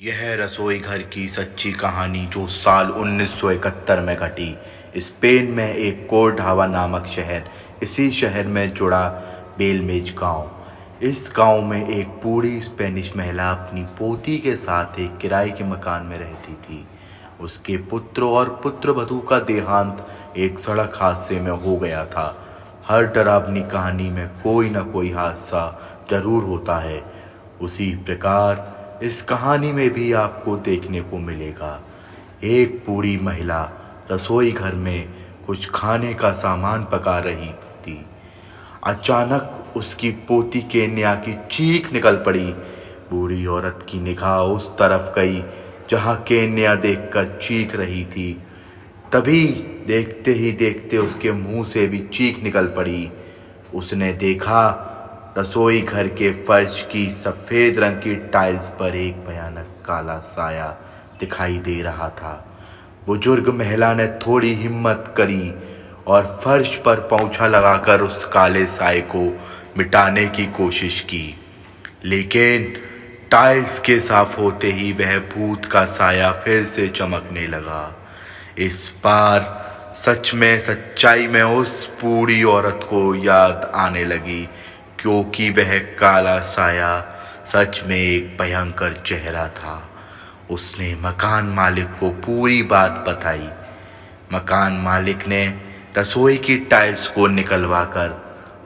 यह रसोई घर की सच्ची कहानी जो साल 1971 में घटी। स्पेन में एक कोर्डोवा नामक शहर, इसी शहर में जुड़ा बेलमेज गांव। इस गांव में एक बूढ़ी स्पेनिश महिला अपनी पोती के साथ एक किराए के मकान में रहती थी। उसके पुत्र और पुत्रवधू का देहांत एक सड़क हादसे में हो गया था। हर डरावनी कहानी में कोई न कोई हादसा जरूर होता है। उसी प्रकार इस कहानी में भी आपको देखने को मिलेगा। एक बूढ़ी महिला रसोई घर में कुछ खाने का सामान पका रही थी। अचानक उसकी पोती केन्या की चीख निकल पड़ी। बूढ़ी औरत की निगाह उस तरफ गई जहां केन्या देखकर चीख रही थी। तभी देखते ही देखते उसके मुंह से भी चीख निकल पड़ी। उसने देखा रसोई घर के फर्श की सफ़ेद रंग की टाइल्स पर एक भयानक काला साया दिखाई दे रहा था। बुजुर्ग महिला ने थोड़ी हिम्मत करी और फर्श पर पोंछा लगाकर उस काले साए को मिटाने की कोशिश की, लेकिन टाइल्स के साफ होते ही वह भूत का साया फिर से चमकने लगा। इस बार सच में सच्चाई में उस बूढ़ी औरत को याद आने लगी, क्योंकि वह काला साया सच में एक भयंकर चेहरा था। उसने मकान मालिक को पूरी बात बताई। मकान मालिक ने रसोई की टाइल्स को निकलवाकर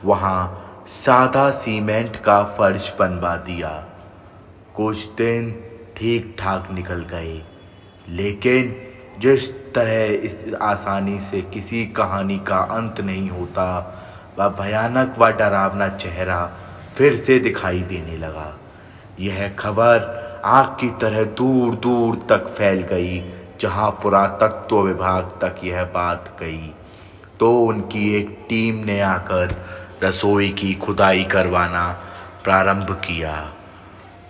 वहाँ सादा सीमेंट का फर्श बनवा दिया। कुछ दिन ठीक ठाक निकल गए, लेकिन जिस तरह इस आसानी से किसी कहानी का अंत नहीं होता, वह भयानक व डरावना चेहरा फिर से दिखाई देने लगा। यह खबर आग की तरह दूर दूर तक फैल गई। जहां पुरातत्व विभाग तक यह बात गई तो उनकी एक टीम ने आकर रसोई की खुदाई करवाना प्रारंभ किया।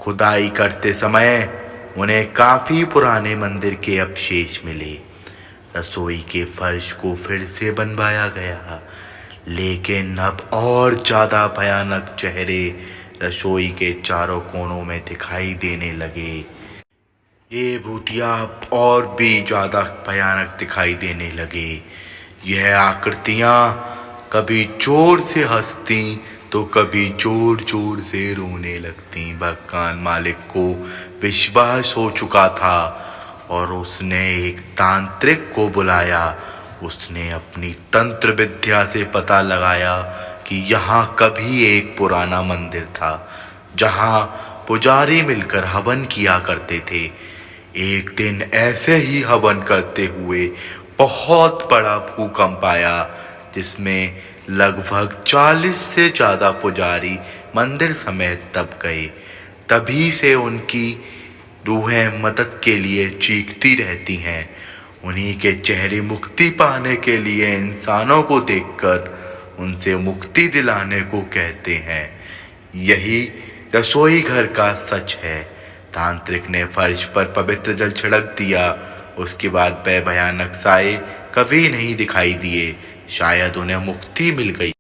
खुदाई करते समय उन्हें काफ़ी पुराने मंदिर के अवशेष मिले। रसोई के फर्श को फिर से बनवाया गया, लेकिन अब और ज़्यादा भयानक चेहरे रसोई के चारों कोनों में दिखाई देने लगे। ये भूतिया अब और भी ज़्यादा भयानक दिखाई देने लगे। यह आकृतियाँ कभी जोर से हंसती तो कभी जोर जोर से रोने लगती। मकान मालिक को विश्वास हो चुका था और उसने एक तांत्रिक को बुलाया। उसने अपनी तंत्र विद्या से पता लगाया कि यहाँ कभी एक पुराना मंदिर था जहाँ पुजारी मिलकर हवन किया करते थे। एक दिन ऐसे ही हवन करते हुए बहुत बड़ा भूकंप आया, जिसमें लगभग 40 से ज़्यादा पुजारी मंदिर समेत दब गए। तभी से उनकी रूहें मदद के लिए चीखती रहती हैं। उन्हीं के चेहरे मुक्ति पाने के लिए इंसानों को देखकर उनसे मुक्ति दिलाने को कहते हैं। यही रसोई घर का सच है। तांत्रिक ने फर्श पर पवित्र जल छिड़क दिया। उसके बाद वह भयानक साए कभी नहीं दिखाई दिए। शायद उन्हें मुक्ति मिल गई।